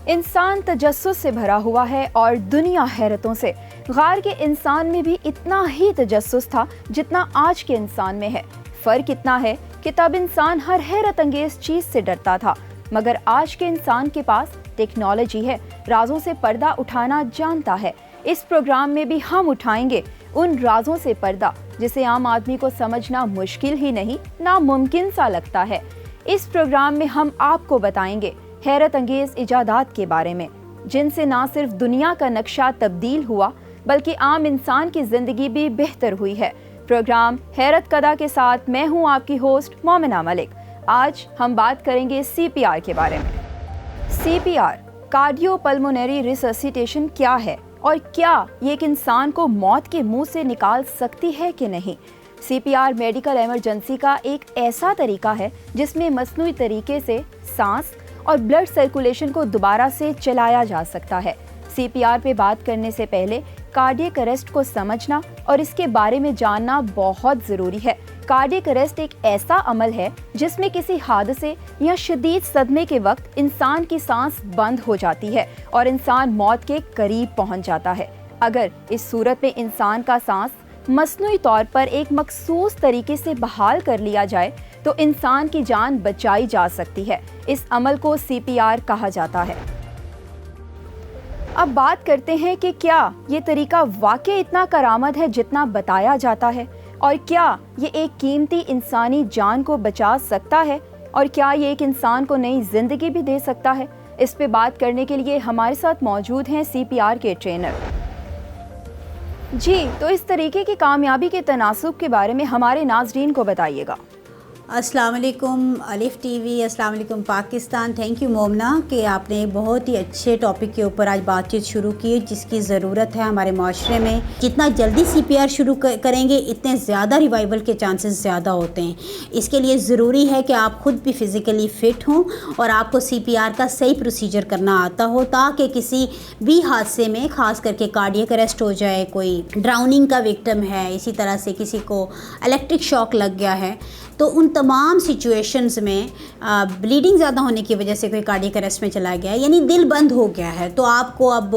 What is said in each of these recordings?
इंसान तजस्सुस से भरा हुआ है और दुनिया हैरतों से। गार के इंसान में भी इतना ही तजस्सुस था जितना आज के इंसान में है। फर्क इतना है कि तब इंसान हर हैरत अंगेज चीज से डरता था, मगर आज के इंसान के पास टेक्नोलॉजी है, राजों से पर्दा उठाना जानता है। इस प्रोग्राम में भी हम उठाएंगे उन राजों से पर्दा जिसे आम आदमी को समझना मुश्किल ही नहीं, नामुमकिन सा लगता है। इस प्रोग्राम में हम आपको बताएंगे हैरत अंगेज इजादात के बारे में, जिनसे ना सिर्फ दुनिया का नक्शा तब्दील हुआ बल्कि आम इंसान की जिंदगी भी बेहतर हुई है। प्रोग्राम हैरत कदा के साथ मैं हूं आपकी होस्ट मोमिना मलिक। आज हम बात करेंगे CPR के बारे में। CPR कार्डियोपल्मोनरी रिससिटेशन क्या है और क्या ये एक इंसान को मौत के मुंह से निकाल सकती है कि नहीं। CPR मेडिकल इमरजेंसी का एक ऐसा तरीका है जिसमें मसनूई तरीके से सांस और ब्लड सर्कुलेशन को दोबारा से चलाया जा सकता है। CPR पे बात करने से पहले कार्डियक अरेस्ट को समझना और इसके बारे में जानना बहुत ज़रूरी है। कार्डियक अरेस्ट एक ऐसा अमल है जिसमें किसी हादसे या शदीद सदमे के वक्त इंसान की सांस बंद हो जाती है और इंसान मौत के करीब पहुंच जाता है। अगर इस सूरत में इंसान का सांस मसनूई तौर पर एक मखसूस तरीके से बहाल कर लिया जाए तो इंसान की जान बचाई जा सकती है। इस अमल को CPR कहा जाता है। अब बात करते हैं कि क्या ये तरीका वाकई इतना करामत है जितना बताया जाता है, और क्या ये एक कीमती इंसानी जान को बचा सकता है, और क्या ये एक इंसान को नई जिंदगी भी दे सकता है। इस पे बात करने के लिए हमारे साथ मौजूद हैं CPR के ट्रेनर। जी, तो इस तरीके की कामयाबी के तनासुब के बारे में हमारे नाज़रीन को बताइएगा। अस्सलाम वालेकुम अलिफ TV, अस्सलाम वालेकुम पाकिस्तान। थैंक यू मोमना कि आपने बहुत ही अच्छे टॉपिक के ऊपर आज बातचीत शुरू की, जिसकी ज़रूरत है हमारे माशरे में। जितना जल्दी CPR शुरू करेंगे इतने ज़्यादा रिवाइवल के चांसेस ज़्यादा होते हैं। इसके लिए ज़रूरी है कि आप ख़ुद भी फ़िज़िकली फ़िट हों और आपको CPR का सही प्रोसीजर करना आता हो, ताकि किसी भी हादसे में, ख़ास करके कार्डियक अरेस्ट हो जाए, कोई ड्राउनिंग का विक्टिम है, इसी तरह से किसी को इलेक्ट्रिक शॉक लग गया है, तो उन तमाम सिचुएशंस में ब्लीडिंग ज़्यादा होने की वजह से कोई कार्डियक अरेस्ट में चला गया है, यानी दिल बंद हो गया है, तो आपको अब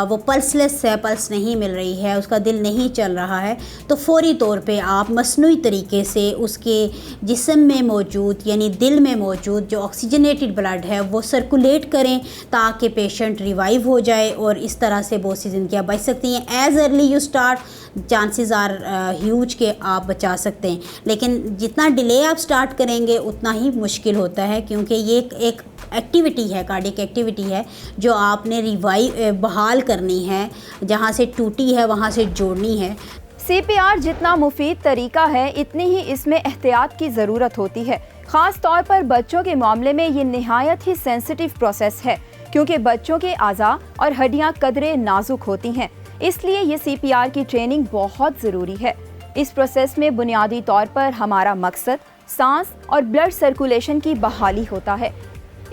वो पल्सलेस है, पल्स नहीं मिल रही है, उसका दिल नहीं चल रहा है, तो फौरी तौर पे आप मसनूई तरीके से उसके जिस्म में मौजूद, यानी दिल में मौजूद जो ऑक्सीजनेटेड ब्लड है वो सर्कुलेट करें, ताकि पेशेंट रिवाइव हो जाए और इस तरह से बहुत सी ज़िंदगियाँ बच सकती हैं। As early you start, chances are huge के आप बचा सकते हैं, लेकिन जितना डिले आप स्टार्ट करेंगे उतना ही मुश्किल होता है, क्योंकि ये एक एक्टिविटी है, कार्डियक एक्टिविटी है जो आपने बहाल करनी है, जहाँ से टूटी है वहाँ से जोड़नी है। CPR जितना मुफीद तरीका है इतनी ही इसमें एहतियात की ज़रूरत होती है। ख़ास तौर पर बच्चों के मामले में ये निहायत ही सेंसिटिव प्रोसेस है, क्योंकि बच्चों के आज़ा और हड्डियाँ कदरे नाजुक होती हैं, इसलिए ये CPR की ट्रेनिंग बहुत ज़रूरी है। इस प्रोसेस में बुनियादी तौर पर हमारा मकसद सांस और ब्लड सर्कुलेशन की बहाली होता है,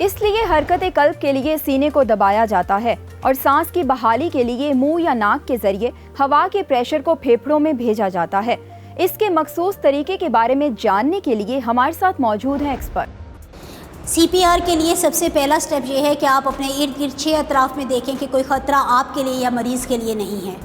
इसलिए हरकत कल्ब के लिए सीने को दबाया जाता है और सांस की बहाली के लिए मुंह या नाक के जरिए हवा के प्रेशर को फेफड़ों में भेजा जाता है। इसके मखसूस तरीके के बारे में जानने के लिए हमारे साथ मौजूद हैं एक्सपर्ट। CPR के लिए सबसे पहला स्टेप ये है कि आप अपने इर्द गिर्द 6 अतराफ़ में देखें कि कोई ख़तरा आपके लिए या मरीज़ के लिए नहीं है।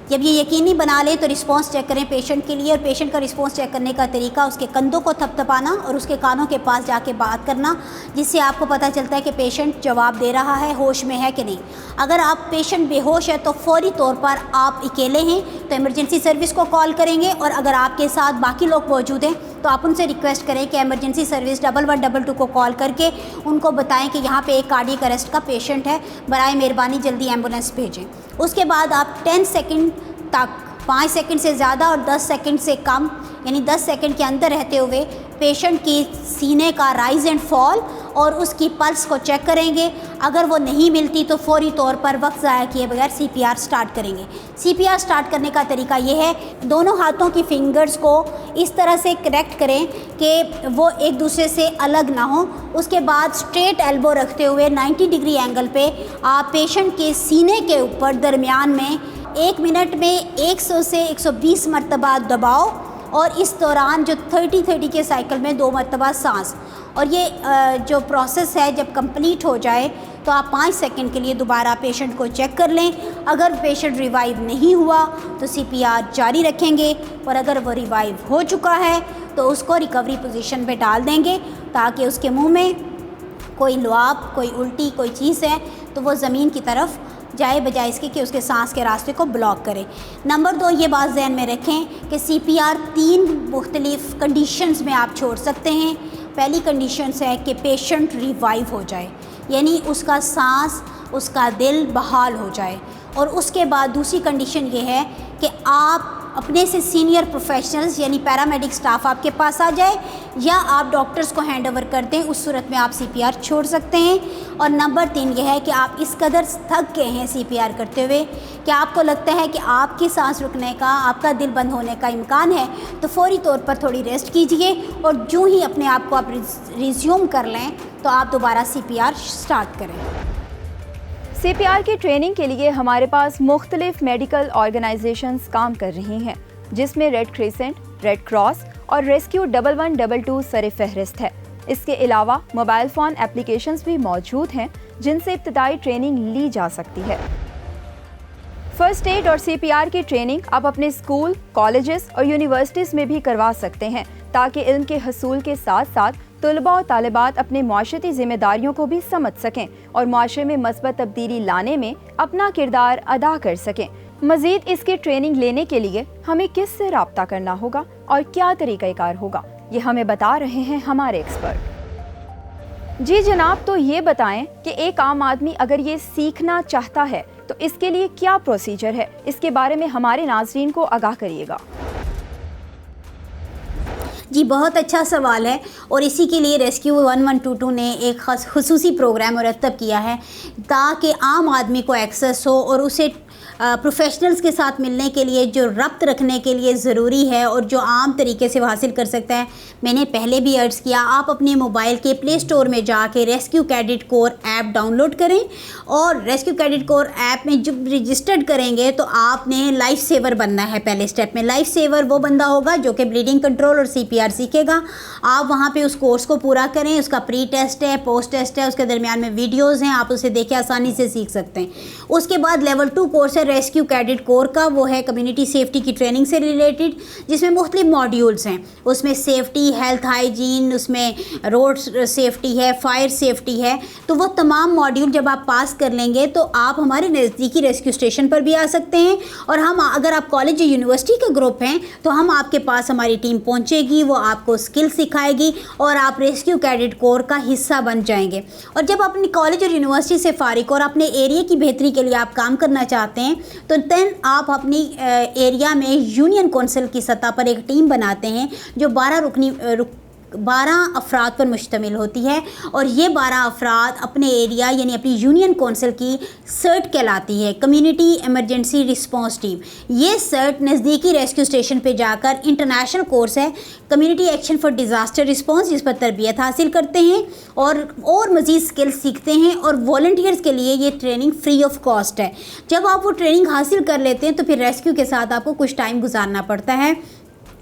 जब ये यकीनी बना लें तो रिस्पांस चेक करें पेशेंट के लिए, और पेशेंट का रिस्पांस चेक करने का तरीका उसके कंधों को थपथपाना और उसके कानों के पास जाके बात करना, जिससे आपको पता चलता है कि पेशेंट जवाब दे रहा है, होश में है कि नहीं। अगर आप पेशेंट बेहोश है तो फौरी तौर पर आप अकेले हैं तो इमरजेंसी सर्विस को कॉल करेंगे, और अगर आपके साथ बाकी लोग मौजूद हैं तो आप उनसे रिक्वेस्ट करें कि इमरजेंसी सर्विस 1122 को कॉल करके उनको बताएं कि यहाँ पे एक कार्डियक अरेस्ट का पेशेंट है, बराए मेहरबानी जल्दी एम्बुलेंस भेजें। उसके बाद आप 10 सेकंड तक, 5 सेकंड से ज़्यादा और 10 सेकंड से कम, यानी 10 सेकंड के अंदर रहते हुए पेशेंट की सीने का राइज एंड फॉल और उसकी पल्स को चेक करेंगे। अगर वो नहीं मिलती तो फौरी तौर पर वक्त ज़ाया किए बगैर CPR स्टार्ट करेंगे। CPR स्टार्ट करने का तरीका ये है, दोनों हाथों की फिंगर्स को इस तरह से कनेक्ट करें कि वो एक दूसरे से अलग ना हो। उसके बाद स्ट्रेट एल्बो रखते हुए 90 डिग्री एंगल पे आप पेशेंट के सीने के ऊपर दरमियान में 1 मिनट में 100 से 120 मरतबा दबाओ, और इस दौरान जो 30-30 के साइकिल में 2 मरतबा सांस। और ये जो प्रोसेस है जब कंप्लीट हो जाए तो आप 5 सेकंड के लिए दोबारा पेशेंट को चेक कर लें। अगर पेशेंट रिवाइव नहीं हुआ तो CPR जारी रखेंगे, और अगर वो रिवाइव हो चुका है तो उसको रिकवरी पोजीशन पे डाल देंगे, ताकि उसके मुंह में कोई लुआब, कोई उल्टी, कोई चीज़ है तो वो ज़मीन की तरफ जाए, बजाय इसके कि उसके सांस के रास्ते को ब्लॉक करे। नंबर 2, ये बात ज़हन में रखें कि CPR 3 मुख्तलिफ़ कंडीशंस में आप छोड़ सकते हैं। पहली कंडीशंस है कि पेशेंट रिवाइव हो जाए, यानी उसका सांस, उसका दिल बहाल हो जाए। और उसके बाद दूसरी कंडीशन ये है कि आप अपने से सीनियर प्रोफेशनल्स यानी पैरामेडिक स्टाफ आपके पास आ जाए, या आप डॉक्टर्स को हैंड ओवर कर दें, उस सूरत में आप CPR छोड़ सकते हैं। और नंबर 3 ये है कि आप इस कदर थक गए हैं CPR करते हुए कि आपको लगता है कि आपकी सांस रुकने का, आपका दिल बंद होने का इम्कान है, तो फौरी तौर पर थोड़ी रेस्ट कीजिए, और जो ही अपने आप को आप रिज्यूम कर लें तो आप दोबारा CPR स्टार्ट करें। CPR की ट्रेनिंग के लिए हमारे पास मुख्तलिफ मेडिकल ऑर्गेनाइजेशंस काम कर रही हैं, जिसमें रेड क्रिसेंट, रेड क्रॉस और रेस्क्यू 1122 सर फहरिस्त है। इसके अलावा मोबाइल फ़ोन एप्लीकेशंस भी मौजूद हैं जिनसे इब्तदाई ट्रेनिंग ली जा सकती है। फर्स्ट एड और CPR की ट्रेनिंग आप अपने स्कूल, कॉलेजेस और यूनिवर्सिटीज़ में भी करवा सकते हैं, ताकि इल्म के हसूल के साथ साथ तलबा और तालिबात अपने माशरती जिम्मेदारियों को भी समझ सकें और माशरे में मस्बत तब्दीली लाने में अपना किरदार अदा कर सकें। मज़ीद इसकी ट्रेनिंग लेने के लिए हमें किससे रब्ता करना होगा और क्या तरीक़ाकार होगा, ये हमें बता रहे हैं हमारे एक्सपर्ट। जी जनाब, तो ये बताएं कि एक आम आदमी अगर ये सीखना चाहता है तो इसके लिए क्या प्रोसीजर है, इसके बारे में हमारे नाज़रीन को आगाह करिएगा। जी, बहुत अच्छा सवाल है, और इसी के लिए रेस्क्यू 1122 ने एक ख़ुसूसी प्रोग्राम मुरतब किया है ताकि आम आदमी को एक्सेस हो और उसे प्रोफेशनल्स के साथ मिलने के लिए जो रब्त रखने के लिए ज़रूरी है और जो आम तरीके से वो हासिल कर सकता है। मैंने पहले भी अर्ज़ किया, आप अपने मोबाइल के प्ले स्टोर में जाके rescue cadet corps app download करें, और रेस्क्यू कैडेट कोर ऐप में जब रजिस्टर्ड करेंगे तो आपने लाइफ सेवर बनना है। पहले स्टेप में लाइफ सेवर वो बंदा होगा जो कि ब्लीडिंग कंट्रोल और CPR सीखेगा। आप वहाँ पे उस कोर्स को पूरा करें, उसका प्री टेस्ट है, पोस्ट टेस्ट है, उसके दरमियान में वीडियोज़ हैं, आप उसे देख के आसानी से सीख सकते हैं। उसके बाद लेवल 2 कोर्स है रेस्क्यू कैडेट कोर का, वो है कम्युनिटी सेफ्टी की ट्रेनिंग से रिलेटेड, जिसमें मुख्तलिफ मॉड्यूल्स हैं। उसमें सेफ्टी, हेल्थ, हाइजीन, उसमें रोड सेफ्टी है, फायर सेफ्टी है। तो वो तमाम मॉड्यूल जब आप पास कर लेंगे तो आप हमारे नज़दीकी रेस्क्यू स्टेशन पर भी आ सकते हैं, और हम अगर आप कॉलेज या यूनिवर्सिटी का ग्रुप हैं तो हम आपके पास, हमारी टीम पहुँचेगी, वो आपको स्किल सिखाएगी और आप रेस्क्यू कैडेट कोर का हिस्सा बन जाएंगे। और जब अपनी कॉलेज और यूनिवर्सिटी से फारिग और अपने एरिया की बेहतरी के लिए आप काम करना चाहते हैं तो देन आप अपनी एरिया में यूनियन कौंसिल की सतह पर एक टीम बनाते हैं जो 12 अफराद पर मुश्तमिल होती है, और ये 12 अफराद अपने एरिया यानी अपनी यूनियन कौंसिल की सर्ट कहलाती है, कम्युनिटी इमरजेंसी रिस्पांस टीम। ये सर्ट नज़दीकी रेस्क्यू स्टेशन पे जाकर इंटरनेशनल कोर्स है community action for disaster response, जिस पर तरबियत हासिल करते हैं और मज़ीद स्किल्स सीखते हैं, और वॉलंटियर्स के लिए ये ट्रेनिंग फ्री ऑफ कॉस्ट है। जब आप वो ट्रेनिंग हासिल कर लेते हैं तो फिर रेस्क्यू के साथ आपको कुछ टाइम गुजारना पड़ता है।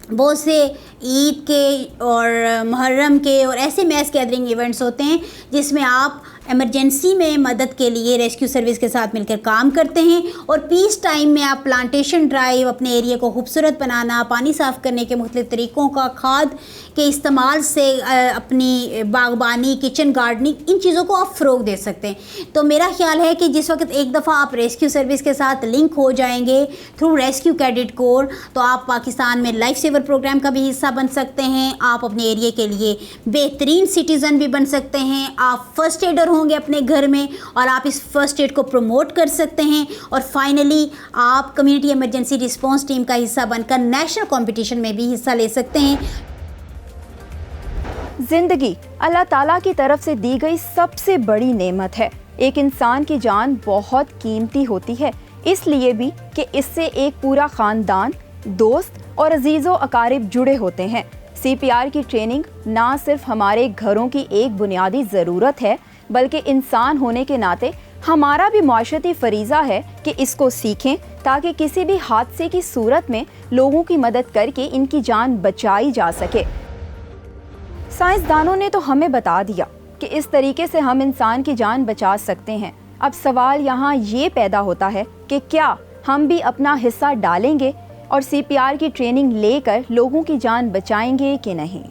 बहुत से ईद के और मुहर्रम के और ऐसे मैस गैदरिंग इवेंट्स होते हैं जिसमें आप इमरजेंसी में मदद के लिए रेस्क्यू सर्विस के साथ मिलकर काम करते हैं, और पीस टाइम में आप प्लांटेशन ड्राइव, अपने एरिया को खूबसूरत बनाना, पानी साफ़ करने के मुख्तलिफ तरीक़ों का, खाद के इस्तेमाल से अपनी बागबानी, किचन गार्डनिंग, इन चीज़ों को आप फ़रोग़ दे सकते हैं। तो मेरा ख्याल है कि जिस वक्त एक दफ़ा आप रेस्क्यू सर्विस के साथ लिंक हो जाएंगे थ्रू रेस्क्यू कैडेट कोर, तो आप पाकिस्तान में लाइफ सेवर प्रोग्राम का भी हिस्सा बन सकते हैं, आप अपने एरिया के लिए बेहतरीन सिटीज़न भी बन सकते हैं, आप फर्स्ट एडर होंगे अपने घर में और आप इस फर्स्ट एड को प्रमोट कर सकते हैं, और फाइनली आप कम्युनिटी इमरजेंसी रिस्पांस टीम का हिस्सा बनकर नेशनल कंपटीशन में भी हिस्सा ले सकते हैं। जिंदगी अल्लाह ताला की तरफ से दी गई सबसे बड़ी नेमत है। एक इंसान की जान बहुत कीमती होती है, इसलिए भी कि इससे एक पूरा ख़ानदान, दोस्त और अजीज़ो अकारिब जुड़े होते हैं। CPR की ट्रेनिंग ना सिर्फ हमारे घरों की एक बुनियादी ज़रूरत है, बल्कि इंसान होने के नाते हमारा भी माशरती फरीज़ा है कि इसको सीखें, ताकि किसी भी हादसे की सूरत में लोगों की मदद करके इनकी जान बचाई जा सके। साइंसदानों ने तो हमें बता दिया कि इस तरीके से हम इंसान की जान बचा सकते हैं। अब सवाल यहाँ ये पैदा होता है कि क्या हम भी अपना हिस्सा डालेंगे और CPR की ट्रेनिंग लेकर लोगों की जान बचाएंगे कि नहीं।